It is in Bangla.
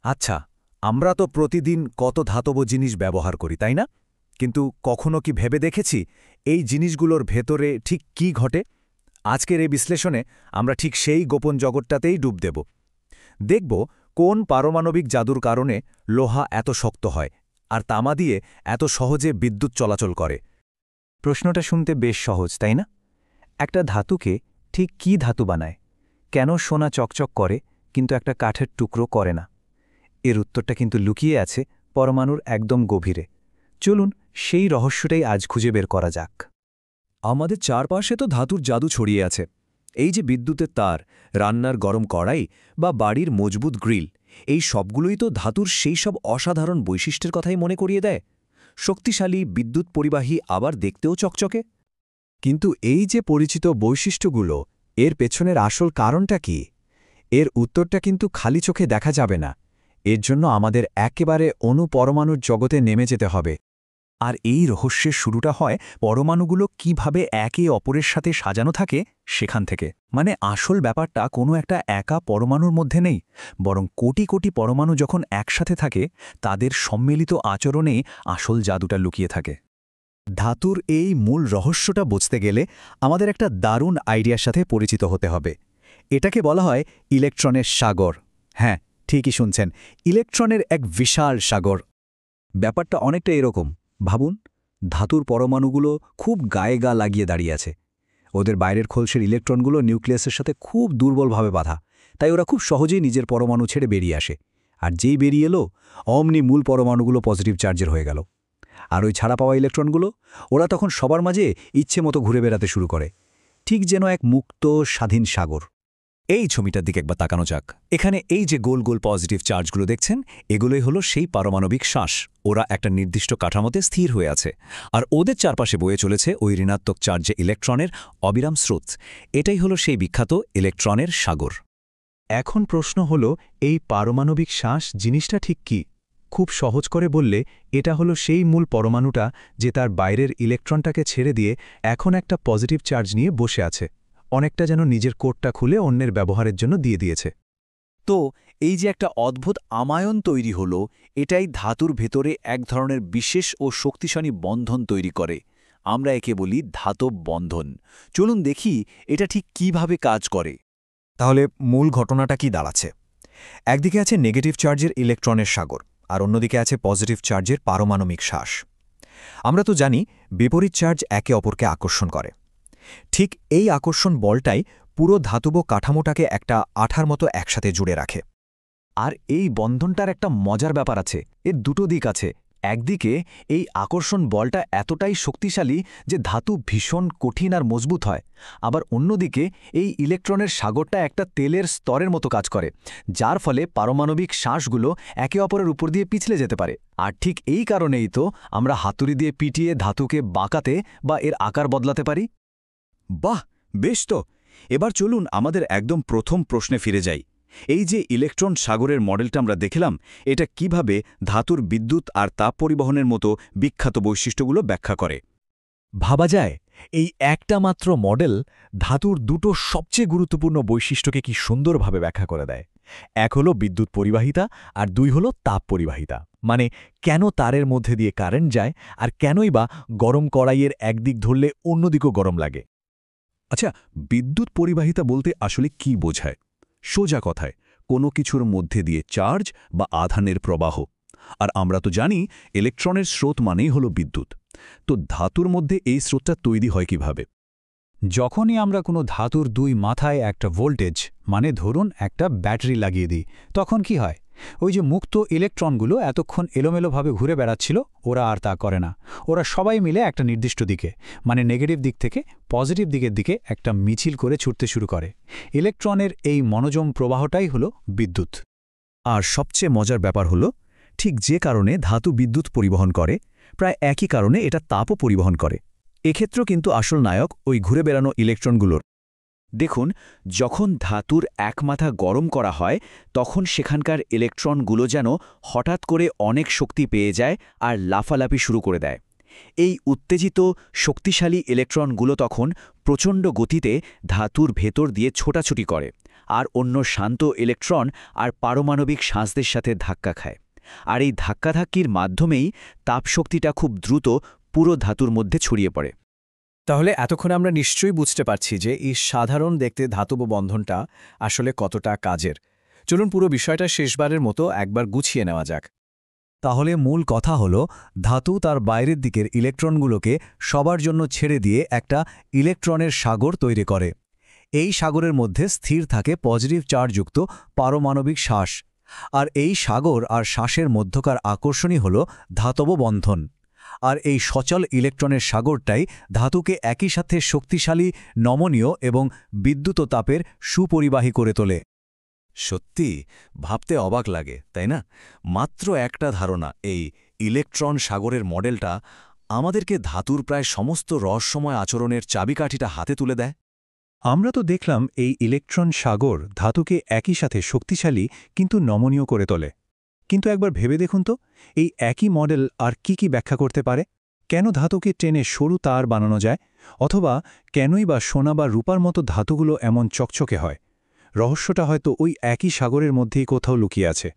আচ্ছা, আমরা তো প্রতিদিন কত ধাতব জিনিস ব্যবহার করি তাই না? কিন্তু কখনো কি ভেবে দেখেছি এই জিনিসগুলোর ভেতরে ঠিক কি ঘটে? আজকের এই বিশ্লেষণে আমরা ঠিক সেই গোপন জগৎটাতেই ডুব দেব। দেখব কোন পারমাণবিক জাদুর কারণে লোহা এত শক্ত হয় আর তামা দিয়ে এত সহজে বিদ্যুৎ চলাচল করে। প্রশ্নটা শুনতে বেশ সহজ তাই না? একটা ধাতুকে ঠিক কী ধাতু বানায়? কেন সোনা চকচক করে কিন্তু একটা কাঠের টুকরো করে না? এর উত্তরটা কিন্তু লুকিয়ে আছে পরমাণুর একদম গভীরে। চলুন সেই রহস্যটাই আজ খুঁজে বের করা যাক। আমাদের চারপাশে তো ধাতুর জাদু ছড়িয়ে আছে। এই যে বিদ্যুতের তার, রান্নার গরম কড়াই বা বাড়ির মজবুত গ্রিল, এই সবগুলোই তো ধাতুর সেই সব অসাধারণ বৈশিষ্ট্যের কথাই মনে করিয়ে দেয়। শক্তিশালী, বিদ্যুৎ পরিবাহী, আবার দেখতেও চকচকে। কিন্তু এই যে পরিচিত বৈশিষ্ট্যগুলো, এর পেছনের আসল কারণটা কি? এর উত্তরটা কিন্তু খালি চোখে দেখা যাবে না। এর জন্য আমাদের একেবারে অণু-পরমাণুর জগতে নেমে যেতে হবে। আর এই রহস্যের শুরুটা হয় পরমাণুগুলো কিভাবে একে অপরের সাথে সাজানো থাকে সেখান থেকে। মানে আসল ব্যাপারটা কোনো একটা একা পরমাণুর মধ্যে নেই, বরং কোটি কোটি পরমাণু যখন একসাথে থাকে তাদের সম্মিলিত আচরণেই আসল জাদুটা লুকিয়ে থাকে। ধাতুর এই মূল রহস্যটা বুঝতে গেলে আমাদের একটা দারুণ আইডিয়ার সাথে পরিচিত হতে হবে। এটাকে বলা হয় ইলেকট্রনের সাগর। হ্যাঁ, ঠিকই শুনছেন, ইলেকট্রনের এক বিশাল সাগর। ব্যাপারটা অনেকটা এরকম ভাবুন, ধাতুর পরমাণুগুলো খুব গায়ে গা লাগিয়ে দাঁড়িয়ে আছে। ওদের বাইরের খোলসের ইলেকট্রনগুলো নিউক্লিয়াসের সাথে খুব দুর্বলভাবে বাঁধা, তাই ওরা খুব সহজেই নিজের পরমাণু ছেড়ে বেরিয়ে আসে। আর যেই বেরিয়ে এলো, অমনি মূল পরমাণুগুলো পজিটিভ চার্জের হয়ে গেল। আর ওই ছাড়া পাওয়া ইলেকট্রনগুলো, ওরা তখন সবার মাঝে ইচ্ছে মতো ঘুরে বেড়াতে শুরু করে, ঠিক যেন এক মুক্ত স্বাধীন সাগর। এই ছবিটার দিকে একবার তাকানো যাক। এখানে এই যে গোল গোল পজিটিভ চার্জগুলো দেখছেন, এগুলোই হলো সেই পারমাণবিক শ্বাস। ওরা একটা নির্দিষ্ট কাঠামোতে স্থির হয়ে আছে, আর ওদের চারপাশে বয়ে চলেছে ওই ঋণাত্মক চার্জে ইলেকট্রনের অবিরাম স্রোত। এটাই হলো সেই বিখ্যাত ইলেকট্রনের সাগর। এখন প্রশ্ন হল, এই পারমাণবিক শ্বাস জিনিসটা ঠিক কি? খুব সহজ করে বললে, এটা হলো সেই মূল পরমাণুটা যে তার বাইরের ইলেকট্রনটাকে ছেড়ে দিয়ে এখন একটা পজিটিভ চার্জ নিয়ে বসে আছে, অনেকটা যেন নিজের কোডটা খুলে অন্যের ব্যবহারের জন্য দিয়ে দিয়েছে। তো এই যে একটা অদ্ভুত আমায়ন তৈরি হলো, এটাই ধাতুর ভেতরে এক ধরনের বিশেষ ও শক্তিশালী বন্ধন তৈরি করে। আমরা একে বলি ধাতব বন্ধন। চলুন দেখি এটা ঠিক কিভাবে কাজ করে। তাহলে মূল ঘটনাটা কি দাঁড়াচ্ছে? একদিকে আছে নেগেটিভ চার্জের ইলেকট্রনের সাগর, আর অন্যদিকে আছে পজিটিভ চার্জের পারমাণবিক শ্বাস। আমরা তো জানি বিপরীত চার্জ একে অপরকে আকর্ষণ করে। ঠিক এই আকর্ষণ বলটাই পুরো ধাতব কাঠামোটাকে একটা আঠার মতো একসাথে জুড়ে রাখে। আর এই বন্ধনটার একটা মজার ব্যাপার আছে। এর দুটো দিক আছে। একদিকে এই আকর্ষণ বলটা এতটাই শক্তিশালী যে ধাতু ভীষণ কঠিন আর মজবুত হয়, আবার অন্যদিকে এই ইলেকট্রনের সাগরটা একটা তেলের স্তরের মতো কাজ করে, যার ফলে পারমাণবিক শ্বাসগুলো একে অপরের উপর দিয়ে পিছলে যেতে পারে। আর ঠিক এই কারণেই তো আমরা হাতুড়ি দিয়ে পিটিয়ে ধাতুকে বাঁকাতে বা এর আকার বদলাতে পারি। বাহ, বেশ তো। এবার চলুন আমাদের একদম প্রথম প্রশ্নে ফিরে যাই। এই যে ইলেকট্রন সাগরের মডেলটা আমরা দেখলাম, এটা কিভাবে ধাতুর বিদ্যুৎ আর তাপ পরিবহনের মতো বিখ্যাত বৈশিষ্ট্যগুলো ব্যাখ্যা করে? ভাবা যায় এই একটা মাত্র মডেল ধাতুর দুটো সবচেয়ে গুরুত্বপূর্ণ বৈশিষ্ট্যকে কি সুন্দরভাবে ব্যাখ্যা করে দেয়। এক হলো বিদ্যুৎ পরিবাহিতা, আর দুই হলো তাপ পরিবাহিতা। মানে কেন তারের মধ্যে দিয়ে কারেন্ট যায়, আর কেনই বা গরম কড়াইয়ের একদিক ধরলে অন্যদিকেও গরম লাগে। আচ্ছা, বিদ্যুৎ পরিবাহিতা বলতে আসলে কি বোঝায়? সোজা কথায়, কোনো কিছুর মধ্যে দিয়ে চার্জ বা আধানের প্রবাহ। আর আমরা তো জানি ইলেকট্রনের স্রোত মানেই হলো বিদ্যুৎ। তো ধাতুর মধ্যে এই স্রোতটা তৈরি হয় কিভাবে? যখনই আমরা কোনো ধাতুর দুই মাথায় একটা ভোল্টেজ, মানে ধরুন একটা ব্যাটারি লাগিয়ে দিই, তখন কি হয়? ওই যে মুক্ত ইলেকট্রনগুলো এতক্ষণ এলোমেলোভাবে ঘুরে বেড়াচ্ছিল, ওরা আর তা করে না। ওরা সবাই মিলে একটা নির্দিষ্ট দিকে, মানে নেগেটিভ দিক থেকে পজিটিভ দিকের দিকে একটা মিছিল করে ছুটতে শুরু করে। ইলেকট্রনের এই মনোজম প্রবাহটাই হলো বিদ্যুৎ। আর সবচেয়ে মজার ব্যাপার হলো, ঠিক যে কারণে ধাতু বিদ্যুৎ পরিবহন করে, প্রায় একই কারণে এটা তাপও পরিবহন করে। এক্ষেত্রেও কিন্তু আসল নায়ক ওই ঘুরে বেড়ানো ইলেকট্রনগুলোর। দেখুন, যখন ধাতুর এক মাথা গরম করা হয়, তখন সেখানকার ইলেকট্রনগুলো যেন হঠাৎ করে অনেক শক্তি পেয়ে যায় আর লাফালাফি শুরু করে দেয়। এই উত্তেজিত শক্তিশালী ইলেকট্রনগুলো তখন প্রচণ্ড গতিতে ধাতুর ভেতর দিয়ে ছোটাছুটি করে, আর অন্য শান্ত ইলেকট্রন আর পারমাণবিক শাঁসদের সাথে ধাক্কা খায়। আর এই ধাক্কাধাক্কির মাধ্যমেই তাপশক্তিটা খুব দ্রুত পুরো ধাতুর মধ্যে ছড়িয়ে পড়ে। তাহলে এতক্ষণ আমরা নিশ্চয়ই বুঝতে পারছি যে এই সাধারণ দেখতে ধাতব বন্ধনটা আসলে কতটা কাজের। চলুন পুরো বিষয়টা শেষবারের মতো একবার গুছিয়ে নেওয়া যাক। তাহলে মূল কথা হলো ধাতু তার বাইরের দিকের ইলেকট্রনগুলোকে সবার জন্য ছেড়ে দিয়ে একটা ইলেকট্রনের সাগর তৈরি করে। এই সাগরের মধ্যে স্থির থাকে পজিটিভ চার্জযুক্ত পারমাণবিক শ্বাস, আর এই সাগর আর শ্বাসের মধ্যকার আকর্ষণই হল ধাতব বন্ধন। আর এই সচল ইলেকট্রনের সাগরটাই ধাতুকে একই সাথে শক্তিশালী, নমনীয় এবং বিদ্যুৎ তাপের সুপরিবাহী করে তোলে। সত্যি ভাবতে অবাক লাগে, তাই না? মাত্র একটা ধারণা, এই ইলেকট্রন সাগরের মডেলটা আমাদেরকে ধাতুর প্রায় সমস্ত রহস্যময় আচরণের চাবিকাঠিটা হাতে তুলে দেয়। আমরা তো দেখলাম এই ইলেকট্রন সাগর ধাতুকে একই সাথে শক্তিশালী কিন্তু নমনীয় করে তোলে। কিন্তু একবার ভেবে দেখুন তো, এই একই মডেল আর কি ব্যাখ্যা করতে পারে? কেন ধাতুকে টেনে সরু তার বানানো যায়? অথবা কেনই বা সোনা বা রূপার মতো ধাতুগুলো এমন চকচকে হয়? রহস্যটা হয়তো ওই একই সাগরের মধ্যেই কোথাও লুকিয়ে আছে।